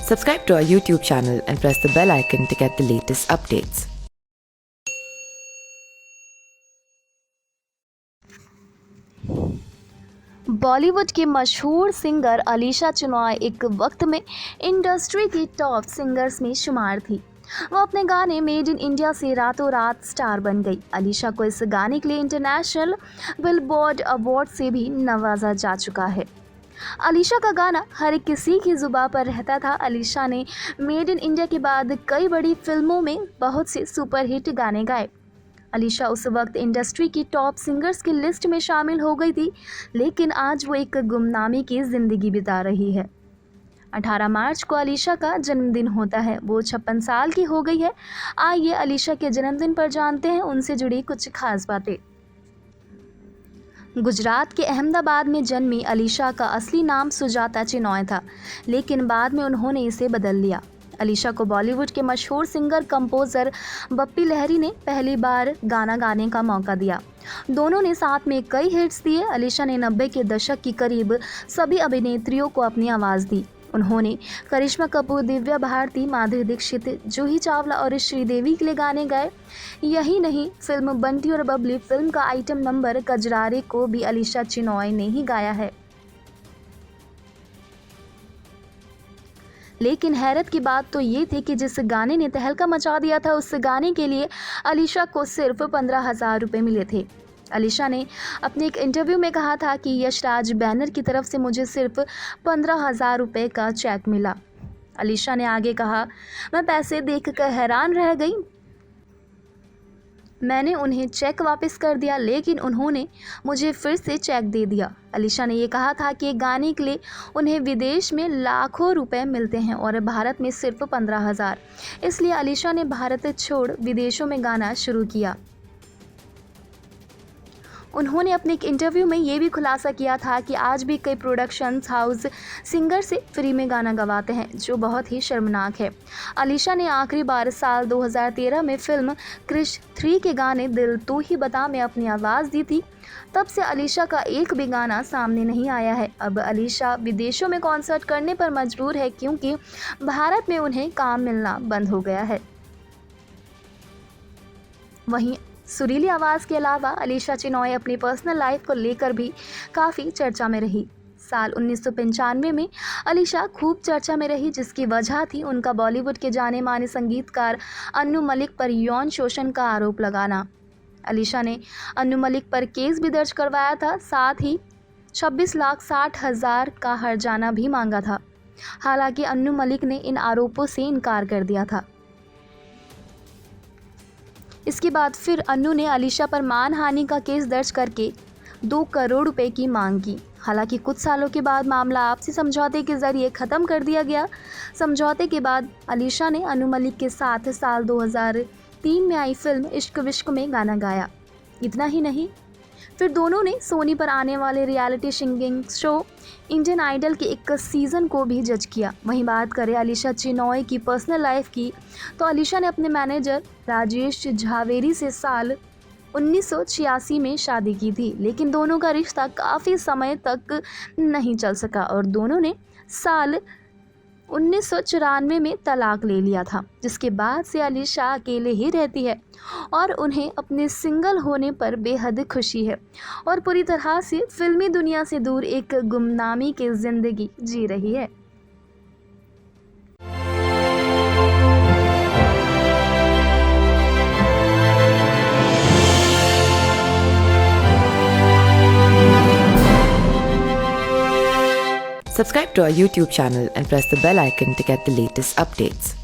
Subscribe to our YouTube channel and press the bell icon to get the latest updates. Bollywood की मशहूर singer Alisha Chinoy एक वक्त में industry की टॉप सिंगर्स में शुमार थी। वो अपने गाने मेड इन इंडिया से रातों रात स्टार बन गई। अलीशा को इस गाने के लिए इंटरनेशनल बिलबोर्ड अवार्ड से भी नवाजा जा चुका है। अलीशा का गाना हर किसी की जुबान पर रहता था। अलीशा ने मेड इन इंडिया के बाद कई बड़ी फिल्मों में बहुत से सुपरहिट गाने गाए। अलीशा उस वक्त इंडस्ट्री की टॉप सिंगर्स की लिस्ट में शामिल हो गई थी, लेकिन आज वो एक गुमनामी की ज़िंदगी बिता रही है। 18 मार्च को अलीशा का जन्मदिन होता है। वो 56 साल की हो गई है। आइए अलीशा के जन्मदिन पर जानते हैं उनसे जुड़ी कुछ खास बातें। गुजरात के अहमदाबाद में जन्मी अलीशा का असली नाम सुजाता चिनॉय था, लेकिन बाद में उन्होंने इसे बदल लिया। अलीशा को बॉलीवुड के मशहूर सिंगर कंपोज़र बप्पी लहरी ने पहली बार गाना गाने का मौका दिया। दोनों ने साथ में कई हिट्स दिए। अलीशा ने 90 के दशक की करीब सभी अभिनेत्रियों को अपनी आवाज़ दी। उन्होंने करिश्मा कपूर, दिव्या भारती, माधुरी दीक्षित, जूही चावला और श्रीदेवी के लिए गाने गाए। यही नहीं, फिल्म बंटी और बबली फिल्म का आइटम नंबर कजरारे को भी अलीशा चिनॉय ने ही गाया है। लेकिन हैरत की बात तो ये थी कि जिस गाने ने तहलका मचा दिया था, उस गाने के लिए अलीशा को सिर्फ 15,000 रुपये मिले थे। अलीशा ने अपने एक इंटरव्यू में कहा था कि यशराज बैनर की तरफ से मुझे सिर्फ 15,000 रुपये का चेक मिला। अलीशा ने आगे कहा, मैं पैसे देखकर हैरान रह गई। मैंने उन्हें चेक वापस कर दिया, लेकिन उन्होंने मुझे फिर से चेक दे दिया। अलीशा ने ये कहा था कि गाने के लिए उन्हें विदेश में लाखों रुपए मिलते हैं और भारत में सिर्फ 15,000। इसलिए अलीशा ने भारत छोड़ विदेशों में गाना शुरू किया। उन्होंने अपने एक इंटरव्यू में ये भी खुलासा किया था कि आज भी कई प्रोडक्शन हाउस सिंगर से फ्री में गाना गवाते हैं, जो बहुत ही शर्मनाक है। अलीशा ने आखिरी बार साल 2013 में फिल्म क्रिश 3 के गाने दिल तू ही बता में अपनी आवाज़ दी थी। तब से अलीशा का एक भी गाना सामने नहीं आया है। अब अलीशा विदेशों में कॉन्सर्ट करने पर मजबूर है, क्योंकि भारत में उन्हें काम मिलना बंद हो गया है। वहीं सुरीली आवाज़ के अलावा अलीशा चिनॉय अपनी पर्सनल लाइफ को लेकर भी काफ़ी चर्चा में रही। साल 1995 में अलीशा खूब चर्चा में रही, जिसकी वजह थी उनका बॉलीवुड के जाने माने संगीतकार अन्नू मलिक पर यौन शोषण का आरोप लगाना। अलीशा ने अन्नू मलिक पर केस भी दर्ज करवाया था, साथ ही 26,60,000 का हर्जाना भी मांगा था। हालांकि अन्नू मलिक ने इन आरोपों से इनकार कर दिया था। इसके बाद फिर अन्नू ने अलीशा पर मानहानि का केस दर्ज करके 2 करोड़ रुपए की मांग की। हालांकि कुछ सालों के बाद मामला आपसी समझौते के जरिए ख़त्म कर दिया गया। समझौते के बाद अलीशा ने अन्नू मलिक के साथ साल 2003 में आई फिल्म इश्क विश्क में गाना गाया। इतना ही नहीं, फिर दोनों ने सोनी पर आने वाले reality singing show Indian Idol के एक सीज़न को भी जज किया। वहीं बात करें अलीशा चिनॉय की पर्सनल लाइफ की, तो अलीशा ने अपने मैनेजर राजेश झावेरी से साल 1986 में शादी की थी, लेकिन दोनों का रिश्ता काफ़ी समय तक नहीं चल सका और दोनों ने साल 1994 में तलाक ले लिया था, जिसके बाद से अलीशा अकेले ही रहती है और उन्हें अपने सिंगल होने पर बेहद खुशी है और पूरी तरह से फिल्मी दुनिया से दूर एक गुमनामी की ज़िंदगी जी रही है। Subscribe to our YouTube channel and press the bell icon to get the latest updates.